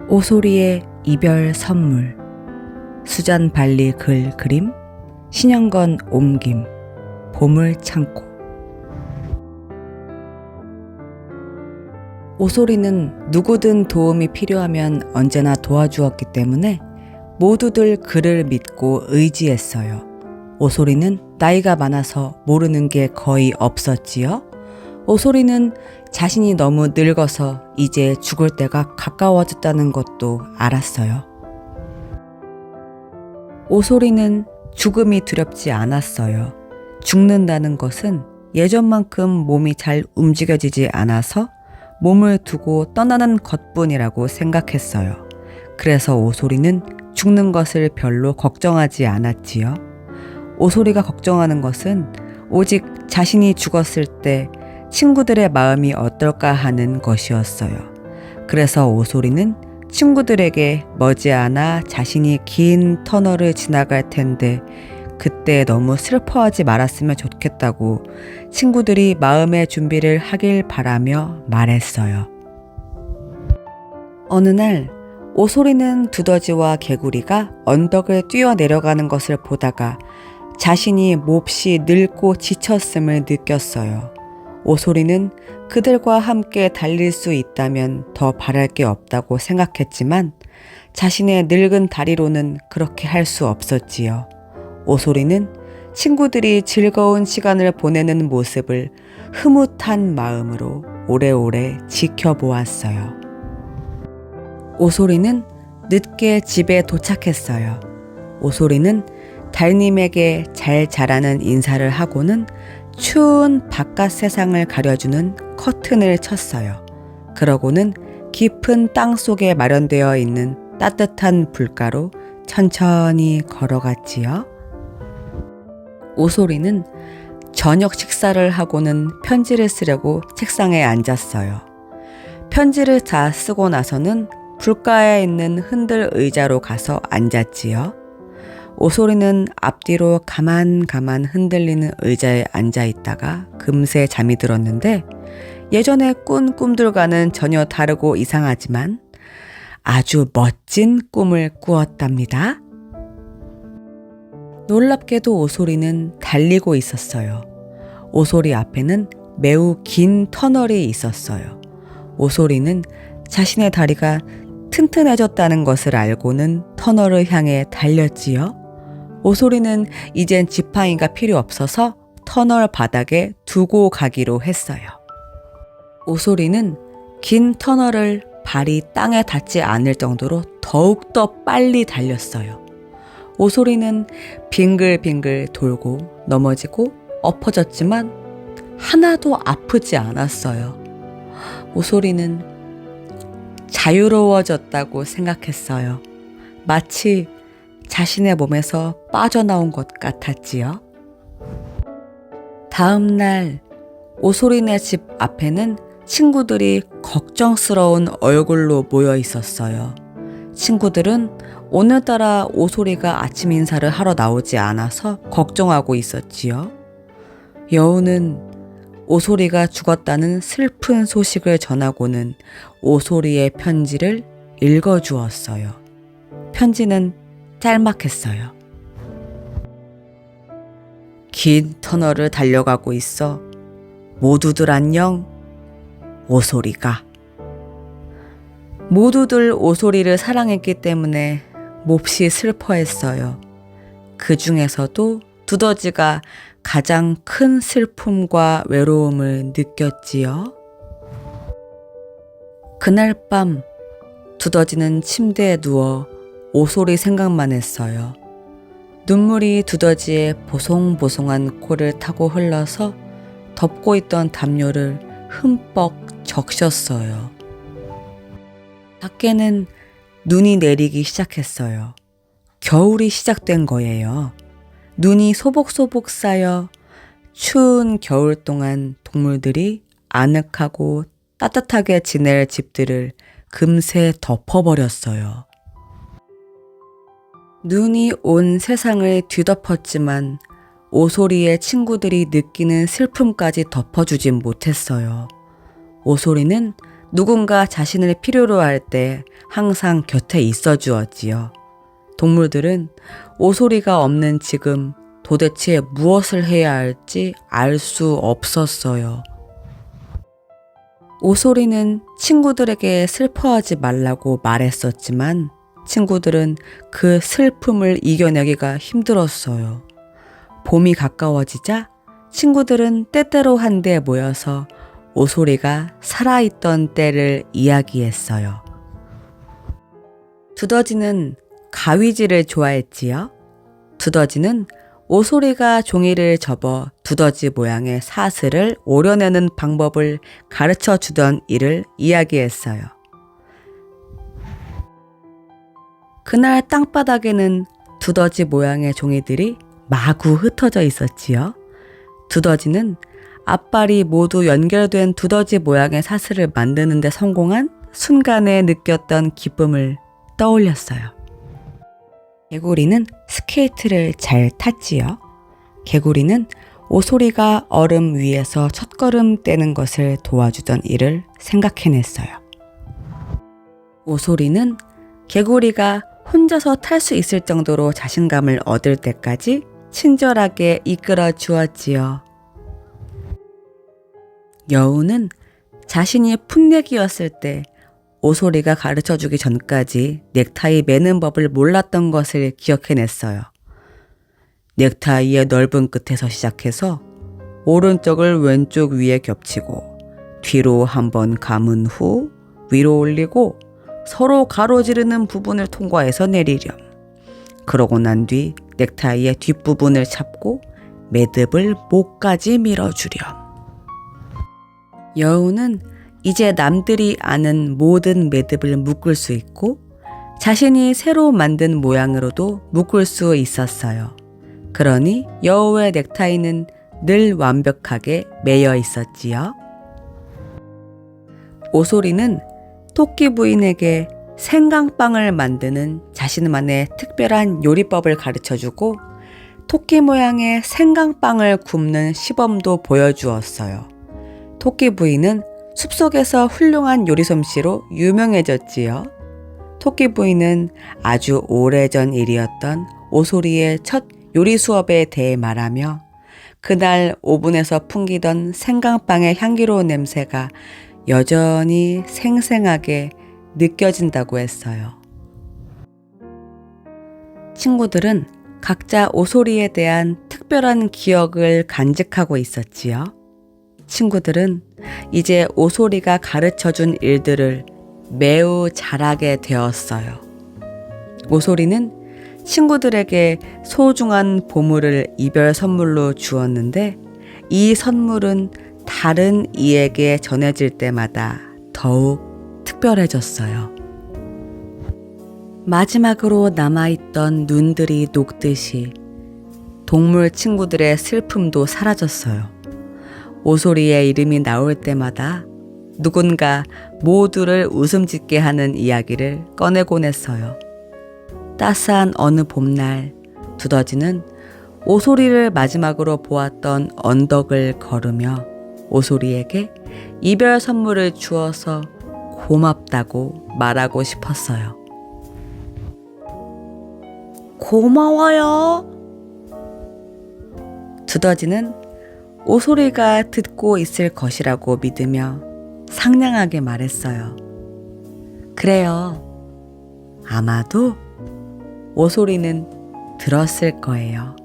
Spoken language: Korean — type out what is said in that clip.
오소리의 이별 선물, 수잔 발리 글 그림, 신영건 옮김, 보물 창고. 오소리는 누구든 도움이 필요하면 언제나 도와주었기 때문에 모두들 그를 믿고 의지했어요. 오소리는 나이가 많아서 모르는 게 거의 없었지요. 오소리는 자신이 너무 늙어서 이제 죽을 때가 가까워졌다는 것도 알았어요. 오소리는 죽음이 두렵지 않았어요. 죽는다는 것은 예전만큼 몸이 잘 움직여지지 않아서 몸을 두고 떠나는 것뿐이라고 생각했어요. 그래서 오소리는 죽는 것을 별로 걱정하지 않았지요. 오소리가 걱정하는 것은 오직 자신이 죽었을 때 친구들의 마음이 어떨까 하는 것이었어요. 그래서 오소리는 친구들에게 머지않아 자신이 긴 터널을 지나갈 텐데 그때 너무 슬퍼하지 말았으면 좋겠다고 친구들이 마음의 준비를 하길 바라며 말했어요. 어느 날 오소리는 두더지와 개구리가 언덕을 뛰어내려가는 것을 보다가 자신이 몹시 늙고 지쳤음을 느꼈어요. 오소리는 그들과 함께 달릴 수 있다면 더 바랄 게 없다고 생각했지만 자신의 늙은 다리로는 그렇게 할 수 없었지요. 오소리는 친구들이 즐거운 시간을 보내는 모습을 흐뭇한 마음으로 오래오래 지켜보았어요. 오소리는 늦게 집에 도착했어요. 오소리는 달님에게 잘 자라는 인사를 하고는 추운 바깥 세상을 가려주는 커튼을 쳤어요. 그러고는 깊은 땅 속에 마련되어 있는 따뜻한 불가로 천천히 걸어갔지요. 오소리는 저녁 식사를 하고는 편지를 쓰려고 책상에 앉았어요. 편지를 다 쓰고 나서는 불가에 있는 흔들 의자로 가서 앉았지요. 오소리는 앞뒤로 가만 흔들리는 의자에 앉아 있다가 금세 잠이 들었는데 예전에 꾼 꿈들과는 전혀 다르고 이상하지만 아주 멋진 꿈을 꾸었답니다. 놀랍게도 오소리는 달리고 있었어요. 오소리 앞에는 매우 긴 터널이 있었어요. 오소리는 자신의 다리가 튼튼해졌다는 것을 알고는 터널을 향해 달렸지요. 오소리는 이젠 지팡이가 필요 없어서 터널 바닥에 두고 가기로 했어요. 오소리는 긴 터널을 발이 땅에 닿지 않을 정도로 더욱더 빨리 달렸어요. 오소리는 빙글빙글 돌고 넘어지고 엎어졌지만 하나도 아프지 않았어요. 오소리는 자유로워졌다고 생각했어요. 마치 자신의 몸에서 빠져나온 것 같았지요. 다음 날 오소리네 집 앞에는 친구들이 걱정스러운 얼굴로 모여 있었어요. 친구들은 오늘따라 오소리가 아침 인사를 하러 나오지 않아서 걱정하고 있었지요. 여우는 오소리가 죽었다는 슬픈 소식을 전하고는 오소리의 편지를 읽어주었어요. 편지는 짤막했어요. 긴 터널을 달려가고 있어. 모두들 안녕. 오소리가. 모두들 오소리를 사랑했기 때문에 몹시 슬퍼했어요. 그 중에서도 두더지가 가장 큰 슬픔과 외로움을 느꼈지요. 그날 밤 두더지는 침대에 누워 오소리 생각만 했어요. 눈물이 두더지의 보송보송한 코를 타고 흘러서 덮고 있던 담요를 흠뻑 적셨어요. 밖에는 눈이 내리기 시작했어요. 겨울이 시작된 거예요. 눈이 소복소복 쌓여 추운 겨울 동안 동물들이 아늑하고 따뜻하게 지낼 집들을 금세 덮어버렸어요. 눈이 온 세상을 뒤덮었지만 오소리의 친구들이 느끼는 슬픔까지 덮어주진 못했어요. 오소리는 누군가 자신을 필요로 할 때 항상 곁에 있어 주었지요. 동물들은 오소리가 없는 지금 도대체 무엇을 해야 할지 알 수 없었어요. 오소리는 친구들에게 슬퍼하지 말라고 말했었지만 친구들은 그 슬픔을 이겨내기가 힘들었어요. 봄이 가까워지자 친구들은 때때로 한데 모여서 오소리가 살아있던 때를 이야기했어요. 두더지는 가위질을 좋아했지요. 두더지는 오소리가 종이를 접어 두더지 모양의 사슬을 오려내는 방법을 가르쳐 주던 일을 이야기했어요. 그날 땅바닥에는 두더지 모양의 종이들이 마구 흩어져 있었지요. 두더지는 앞발이 모두 연결된 두더지 모양의 사슬을 만드는 데 성공한 순간에 느꼈던 기쁨을 떠올렸어요. 개구리는 스케이트를 잘 탔지요. 개구리는 오소리가 얼음 위에서 첫걸음 떼는 것을 도와주던 일을 생각해냈어요. 오소리는 개구리가 혼자서 탈 수 있을 정도로 자신감을 얻을 때까지 친절하게 이끌어 주었지요. 여우는 자신이 풋내기였을 때 오소리가 가르쳐주기 전까지 넥타이 매는 법을 몰랐던 것을 기억해냈어요. 넥타이의 넓은 끝에서 시작해서 오른쪽을 왼쪽 위에 겹치고 뒤로 한번 감은 후 위로 올리고 서로 가로지르는 부분을 통과해서 내리렴. 그러고 난 뒤 넥타이의 뒷부분을 잡고 매듭을 목까지 밀어주렴. 여우는 이제 남들이 아는 모든 매듭을 묶을 수 있고 자신이 새로 만든 모양으로도 묶을 수 있었어요. 그러니 여우의 넥타이는 늘 완벽하게 매여 있었지요. 오소리는 토끼 부인에게 생강빵을 만드는 자신만의 특별한 요리법을 가르쳐주고 토끼 모양의 생강빵을 굽는 시범도 보여주었어요. 토끼 부인은 숲속에서 훌륭한 요리 솜씨로 유명해졌지요. 토끼 부인은 아주 오래전 일이었던 오소리의 첫 요리 수업에 대해 말하며 그날 오븐에서 풍기던 생강빵의 향기로운 냄새가 여전히 생생하게 느껴진다고 했어요. 친구들은 각자 오소리에 대한 특별한 기억을 간직하고 있었지요. 친구들은 이제 오소리가 가르쳐준 일들을 매우 잘하게 되었어요. 오소리는 친구들에게 소중한 보물을 이별 선물로 주었는데 이 선물은 다른 이에게 전해질 때마다 더욱 특별해졌어요. 마지막으로 남아있던 눈들이 녹듯이 동물 친구들의 슬픔도 사라졌어요. 오소리의 이름이 나올 때마다 누군가 모두를 웃음 짓게 하는 이야기를 꺼내곤 했어요. 따스한 어느 봄날 두더지는 오소리를 마지막으로 보았던 언덕을 걸으며 오소리에게 이별 선물을 주어서 고맙다고 말하고 싶었어요. 고마워요. 두더지는 오소리가 듣고 있을 것이라고 믿으며 상냥하게 말했어요. 그래요. 아마도 오소리는 들었을 거예요.